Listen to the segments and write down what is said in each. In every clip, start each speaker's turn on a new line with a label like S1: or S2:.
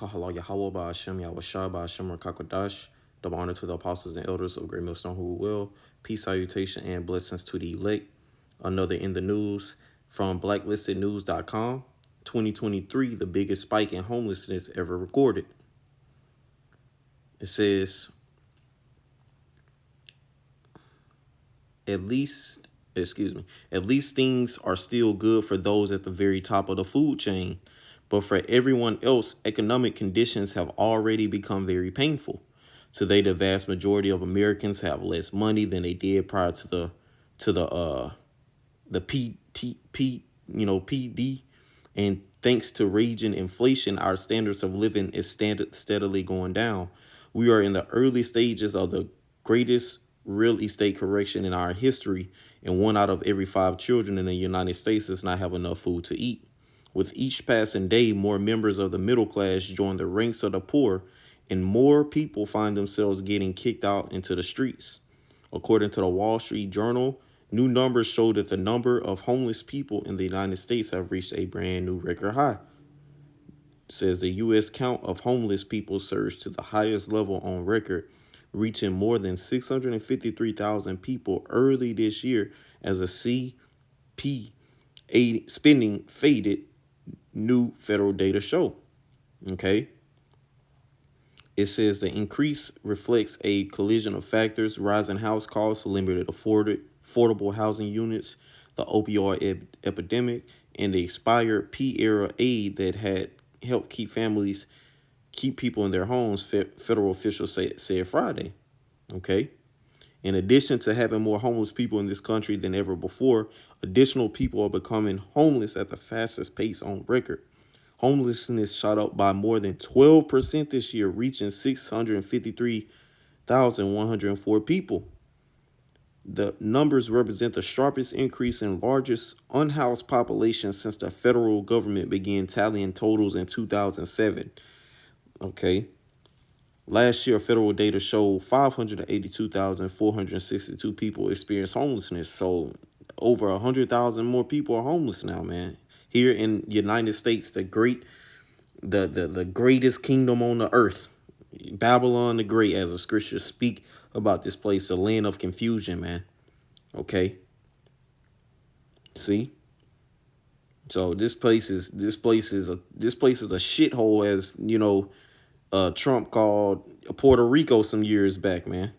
S1: Kahala Yahweh Ba'ashem Yahweh Ba'ashem Rakakadash. Double honor to the apostles and elders of Great Millstone who will. Peace, salutation, and blessings to the elect. Another in the news from blacklistednews.com. 2023, the biggest spike in homelessness ever recorded. It says, at least things are still good for those at the very top of the food chain. But for everyone else, economic conditions have already become very painful. Today, the vast majority of Americans have less money than they did prior to the PD, and thanks to raging inflation, our standards of living is steadily going down. We are in the early stages of the greatest real estate correction in our history, and 1 out of every 5 children in the United States does not have enough food to eat. With each passing day, more members of the middle class join the ranks of the poor, and more people find themselves getting kicked out into the streets. According to the Wall Street Journal, new numbers show that the number of homeless people in the United States have reached a brand new record high. It says the U.S. count of homeless people surged to the highest level on record, reaching more than 653,000 people early this year as a CP spending faded, new federal data show. Okay. It says the increase reflects a collision of factors: rising house costs, limited affordable housing units, the opioid epidemic, and the expired P-era aid that had helped keep people in their homes, federal officials said Friday. Okay. In addition to having more homeless people in this country than ever before, additional people are becoming homeless at the fastest pace on record. Homelessness shot up by more than 12% this year, reaching 653,104 people. The numbers represent the sharpest increase in largest unhoused population since the federal government began tallying totals in 2007. Okay. Last year, federal data showed 582,462 people experienced homelessness. So over 100,000 more people are homeless now, man. Here in the United States, the greatest kingdom on the earth, Babylon the Great, as the scriptures speak about this place, the land of confusion, man. Okay. See? So this place is a shithole, as you know. Trump called Puerto Rico some years back, man.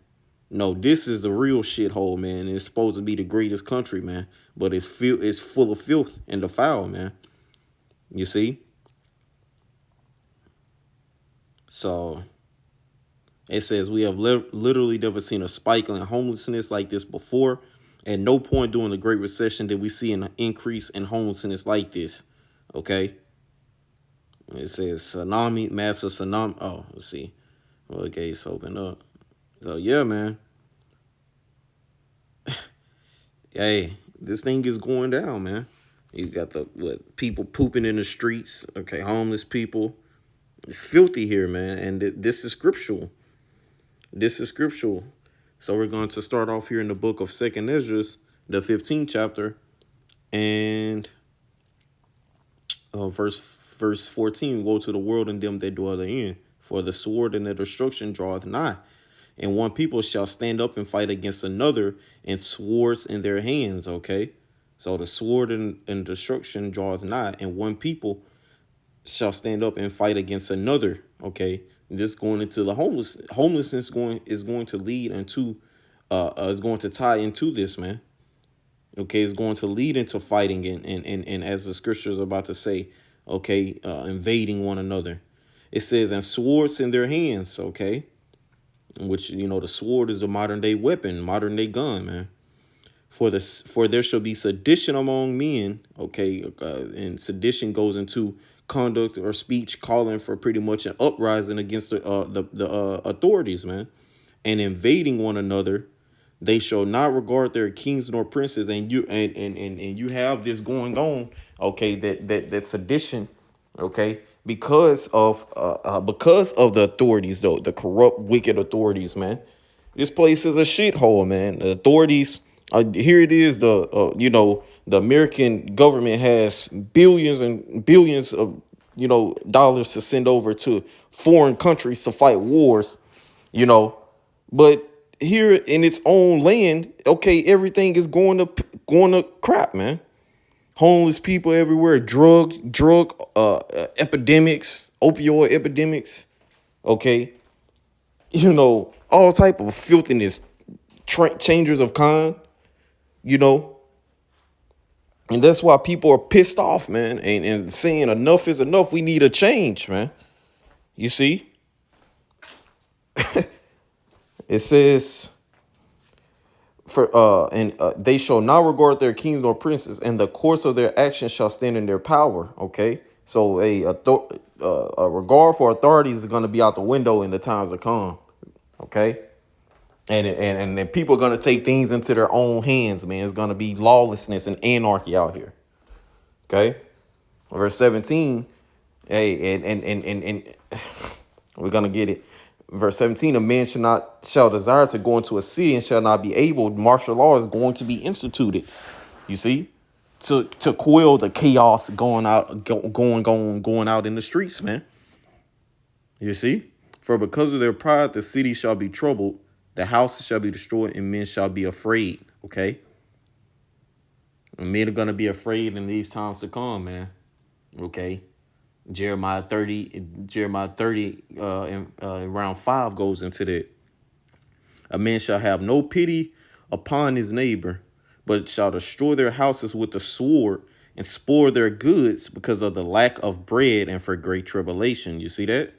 S1: No, this is the real shithole, man. It's supposed to be the greatest country, man, but it's full of filth and defile, man. You see? So it says we have literally never seen a spike in homelessness like this before. At no point during the Great Recession did we see an increase in homelessness like this. Okay. It says massive tsunami. Oh, let's see. Well, the gates open up. So yeah, man. Hey, this thing is going down, man. You got people pooping in the streets. Okay, homeless people. It's filthy here, man. And this is scriptural. This is scriptural. So we're going to start off here in the book of 2nd Ezra, the 15th chapter, and verse 14. Woe to the world and them that dwell therein, for the sword and the destruction draweth nigh. And one people shall stand up and fight against another, and swords in their hands. Okay. So the sword and destruction draweth nigh, and one people shall stand up and fight against another. Okay. This going into the homelessness is going to lead into is going to tie into this, man. Okay, it's going to lead into fighting and as the scripture is about to say, okay, invading one another. It says, and swords in their hands, okay, which, you know, the sword is a modern day weapon, modern day gun, man. For there shall be sedition among men, okay, and sedition goes into conduct or speech calling for pretty much an uprising against the authorities, man, and invading one another. They shall not regard their kings nor princes, and you have this going on, okay, that sedition, okay, because of the authorities, though, the corrupt, wicked authorities, man. This place is a shithole, man. The authorities, here it is. The American government has billions and billions of dollars to send over to foreign countries to fight wars, you know. But here in its own land, okay, everything is going to crap, man. Homeless people everywhere, drug epidemics, opioid epidemics, okay, all type of filthiness, changers of kind, you know. And that's why people are pissed off, man, and saying enough is enough. We need a change, man. You see, it says they shall not regard their kings nor princes, and the course of their actions shall stand in their power. Okay, so a regard for authorities is going to be out the window in the times to come. Okay, and then people are going to take things into their own hands, man. It's going to be lawlessness and anarchy out here. Okay, verse 17. Hey, and we're gonna get it. Verse 17, a man shall desire to go into a city and shall not be able. Martial law is going to be instituted. You see? To quell the chaos going out in the streets, man. You see? For because of their pride, the city shall be troubled, the houses shall be destroyed, and men shall be afraid. Okay? And men are gonna be afraid in these times to come, man. Okay. Jeremiah 30, in round 5 goes into that. A man shall have no pity upon his neighbor, but shall destroy their houses with the sword and spoil their goods because of the lack of bread and for great tribulation. You see that?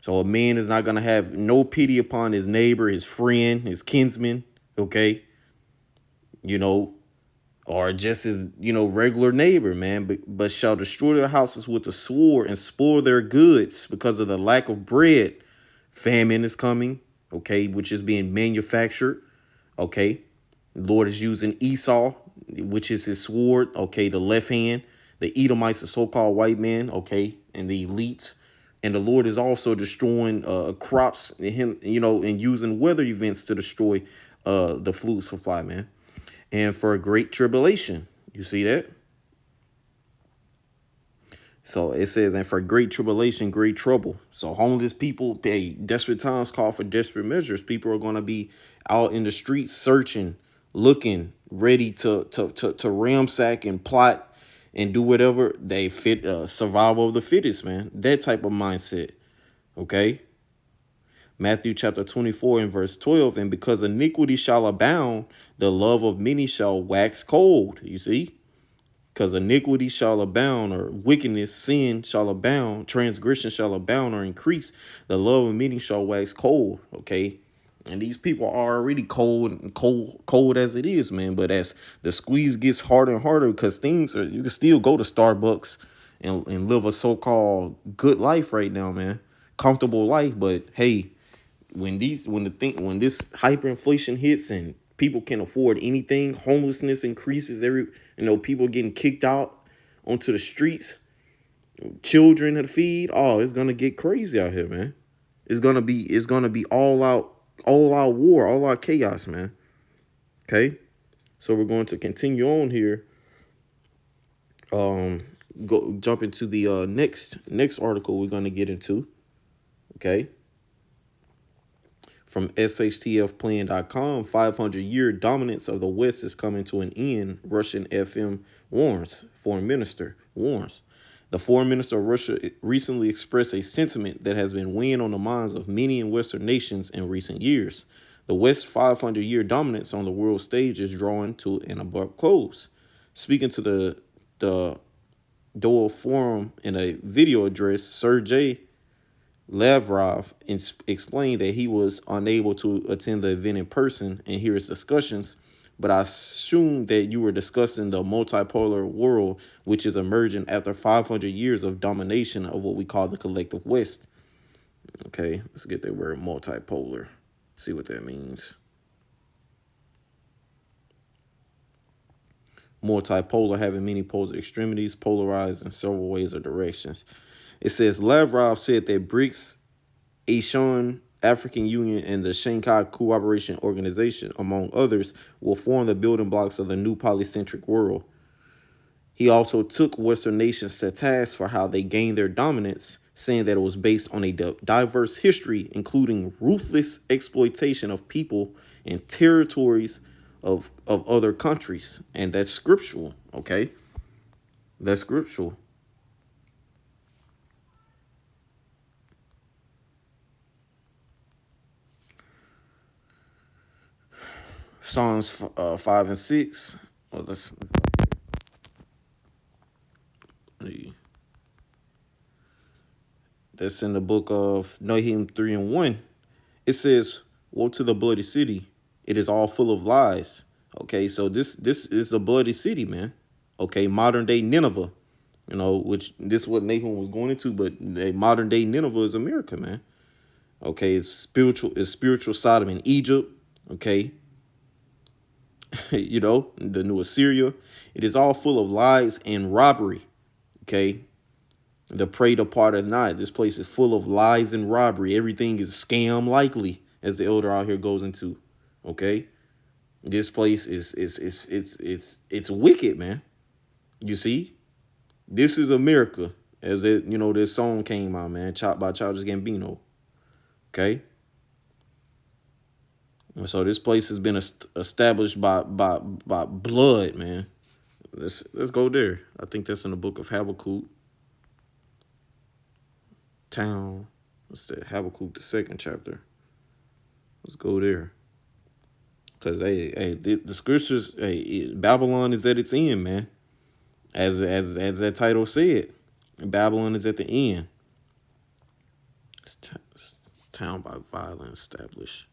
S1: So a man is not going to have no pity upon his neighbor, his friend, his kinsman, okay? Or just his, regular neighbor, man, but shall destroy their houses with the sword and spoil their goods because of the lack of bread. Famine is coming, okay, which is being manufactured, okay. The Lord is using Esau, which is his sword, okay, the left hand. The Edomites, the so-called white man, okay, and the elites. And the Lord is also destroying crops, and using weather events to destroy the food supply, man. And for a great tribulation. You see that? So it says, and for great tribulation, great trouble. So homeless people, desperate times call for desperate measures. People are going to be out in the streets searching, looking, ready to ramsack and plot and do whatever they fit. Survival of the fittest, man. That type of mindset. Okay. Matthew chapter 24 and verse 12, and because iniquity shall abound, the love of many shall wax cold. You see? Because iniquity shall abound, or wickedness, sin shall abound, transgression shall abound or increase, the love of many shall wax cold. Okay? And these people are already cold as it is, man. But as the squeeze gets harder and harder, because you can still go to Starbucks and live a so-called good life right now, man. Comfortable life, but hey, when this hyperinflation hits and people can't afford anything, homelessness increases, people getting kicked out onto the streets, children to feed. Oh, it's gonna get crazy out here, man. It's gonna be all out war, all out chaos, man. Okay, so we're going to continue on here. Jump into the next article we're gonna get into. Okay. From SHTFplan.com, 500-year dominance of the West is coming to an end. Russian FM warns. Foreign minister warns. The foreign minister of Russia recently expressed a sentiment that has been weighing on the minds of many in Western nations in recent years. The West's 500-year dominance on the world stage is drawing to an abrupt close. Speaking to the Dole Forum in a video address, Sergei Lavrov explained that he was unable to attend the event in person and hear his discussions, but I assume that you were discussing the multipolar world, which is emerging after 500 years of domination of what we call the collective West. Okay, let's get that word multipolar. See what that means. Multipolar, having many polar extremities, polarized in several ways or directions. It says Lavrov said that BRICS, ASEAN, African Union, and the Shanghai Cooperation Organization, among others, will form the building blocks of the new polycentric world. He also took Western nations to task for how they gained their dominance, saying that it was based on a diverse history, including ruthless exploitation of people and territories of other countries. And that's scriptural, okay? That's scriptural. Psalms 5 and 6. Well, let's see. That's in the book of Nahum 3 and 1. It says, "Woe to the bloody city! It is all full of lies." Okay, so this is a bloody city, man. Okay, modern day Nineveh. Which this is what Nahum was going into, but modern day Nineveh is America, man. Okay, it's spiritual Sodom in Egypt. Okay, the new Assyria. It is all full of lies and robbery. Okay, the prey departeth not. This place is full of lies and robbery. Everything is scam likely, as the elder out here goes into. Okay, this place it's wicked, man. You see, this is America, as this song came out, man, chopped by Childish Gambino. Okay, and so this place has been established by blood, man. Let's go there. I think that's in the book of Habakkuk. Town. What's that? Habakkuk, the 2nd chapter. Let's go there. Cause the scriptures, Babylon is at its end, man. As that title said, Babylon is at the end. It's town by violence established.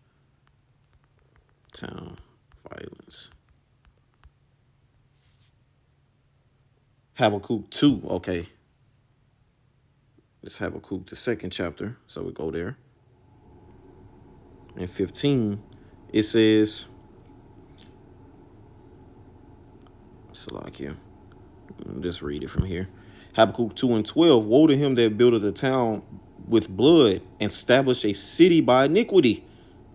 S1: Town violence. Habakkuk 2. Okay. It's Habakkuk, the 2nd chapter. So we go there. In 15, it says, Salakia. Just read it from here. Habakkuk 2 and 12. Woe to him that buildeth a town with blood and established a city by iniquity.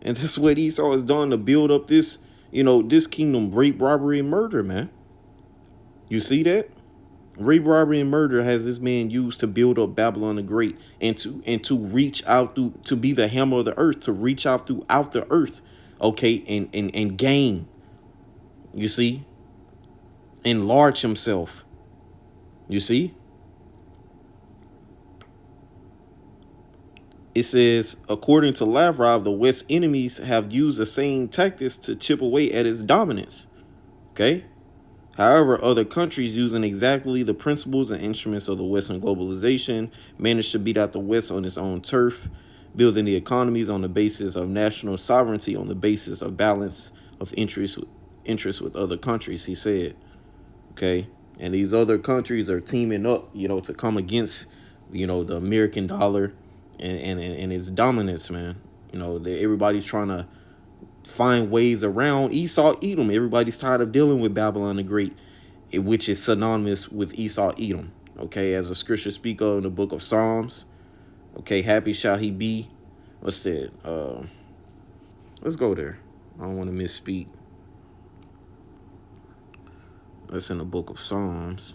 S1: And that's what Esau has done to build up this, this kingdom, rape, robbery, and murder, man. You see that? Rape, robbery, and murder has this man used to build up Babylon the Great and to reach out to be the hammer of the earth, to reach out throughout the earth, okay, and gain. You see? Enlarge himself. You see? It says, according to Lavrov, the West's enemies have used the same tactics to chip away at its dominance. Okay? However, other countries using exactly the principles and instruments of the Western globalization managed to beat out the West on its own turf, building the economies on the basis of national sovereignty, on the basis of balance of interest with other countries, he said. Okay? And these other countries are teaming up, to come against, the American dollar and its dominance, man. Everybody's trying to find ways around Esau Edom. Everybody's tired of dealing with Babylon the Great, which is synonymous with Esau Edom. Okay, as the scripture speak of in the book of Psalms. Okay, happy shall he be. What's that? Let's go there. I don't want to misspeak. That's in the book of Psalms.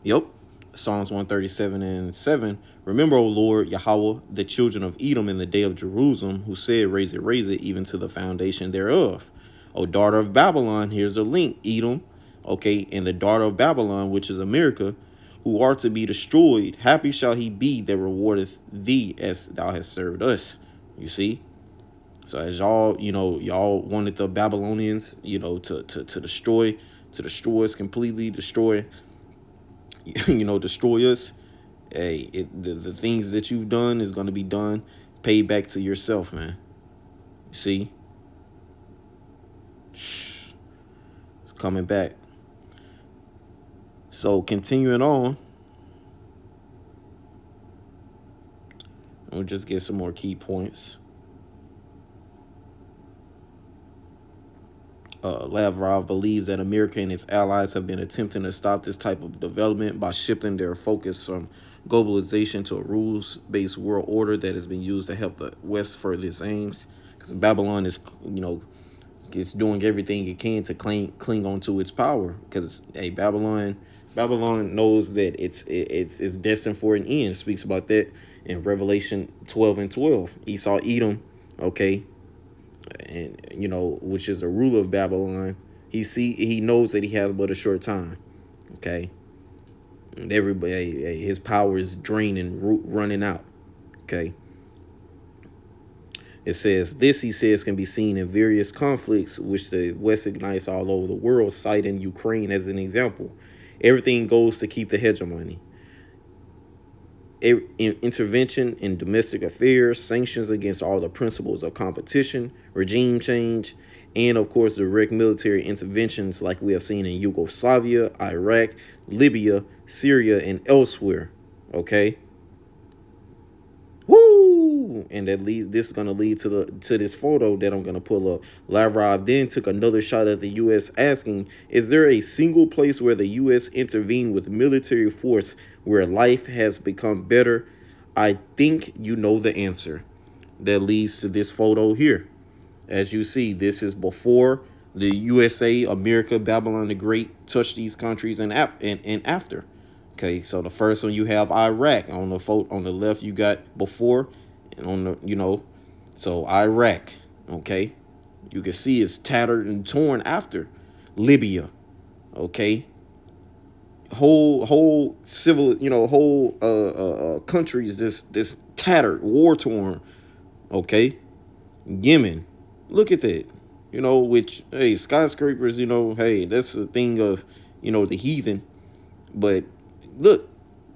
S1: Yep. Psalms 137 and 7. Remember, O Lord, Yahweh, the children of Edom in the day of Jerusalem, who said, raise it, even to the foundation thereof. O daughter of Babylon, here's a link, Edom, okay, and the daughter of Babylon, which is America, who are to be destroyed. Happy shall he be that rewardeth thee as thou hast served us. You see? So as y'all, y'all wanted the Babylonians, to destroy us completely, destroy us. Hey, the things that you've done is going to be done. Pay back to yourself, man. You see? It's coming back. So continuing on, we'll just get some more key points. Lavrov believes that America and its allies have been attempting to stop this type of development by shifting their focus from globalization to a rules-based world order that has been used to help the West further its aims. Because Babylon is, it's doing everything it can to cling on to its power, because hey, Babylon knows that it's destined for an end. It speaks about that in Revelation 12:12. Esau Edom, okay, and which is the ruler of Babylon. He knows that he has but a short time, okay, and everybody, hey, his power is draining, running out, okay. It says, this, he says, can be seen in various conflicts which the West ignites all over the world, citing Ukraine as an example. Everything goes to keep the hegemony. Intervention in domestic affairs, sanctions against all the principles of competition, regime change, and of course direct military interventions like we have seen in Yugoslavia, Iraq, Libya, Syria, and elsewhere. Okay. Woo! And this is gonna lead to this photo that I'm gonna pull up. Lavrov then took another shot at the U.S., asking, "Is there a single place where the U.S. intervened with military force where life has become better? I think you know the answer." That leads to this photo here. As you see, this is before the USA, America, Babylon the Great touched these countries, and after. Okay, so the first one you have Iraq on the left. You got before, and on the so Iraq. Okay, you can see it's tattered and torn after. Libya. Okay, whole civil whole country is this tattered, war torn. Okay, Yemen. Look at that. Which, hey, skyscrapers. Hey, that's the thing of the heathen, but look,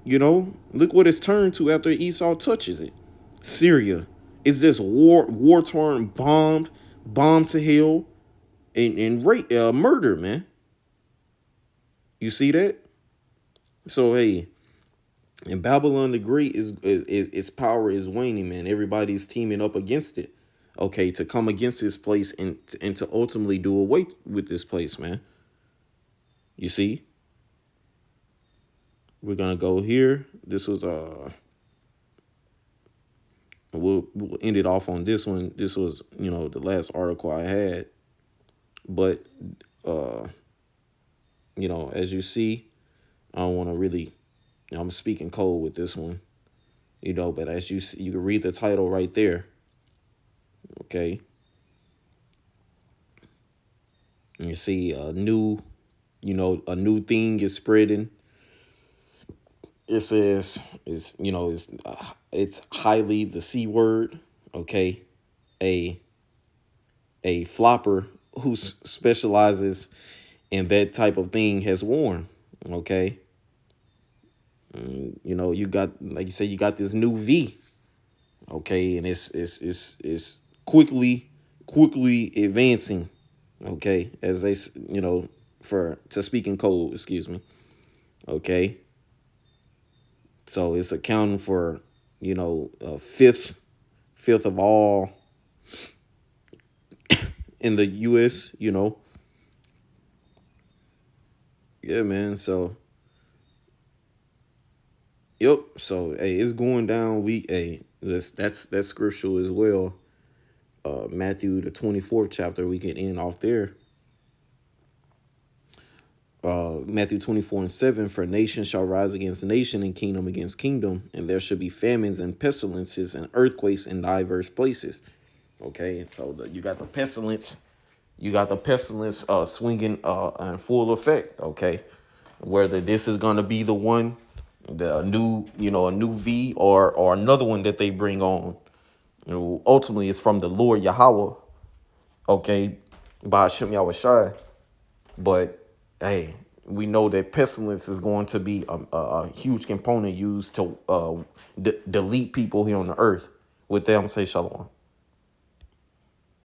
S1: look what it's turned to after Esau touches it. Syria is this war torn, bombed to hell, and rape, murder, man. You see that? So hey, and Babylon the Great is its power is waning, man. Everybody's teaming up against it, okay, to come against this place and to ultimately do away with this place, man. You see? We're gonna go here. This was we'll end it off on this one. This was the last article I had, but as you see, I don't want to really. I'm speaking cold with this one, but as you see, you can read the title right there. Okay, and you see a new thing is spreading. It says it's highly the C word. Okay, a flopper who specializes in that type of thing has worn. Okay, you got, like you say, you got this new V. Okay, and it's quickly advancing. Okay, as they to speak in code. Excuse me. Okay. So it's accounting for, a fifth of all in the U.S., Yeah, man. So, yep. So, hey, it's going down. Hey, that's scriptural as well. Matthew, the 24th chapter, we can end off there. Matthew 24:7, for nation shall rise against nation and kingdom against kingdom, and there shall be famines and pestilences and earthquakes in diverse places. Okay, so you got the pestilence, swinging in full effect. Okay, whether this is gonna be the one, a new V, or another one that they bring on, ultimately it's from the Lord Yahweh. Okay, by Hashem Yahushai. But hey, we know that pestilence is going to be a huge component used to delete people here on the earth. With that, I'm going to say shalom.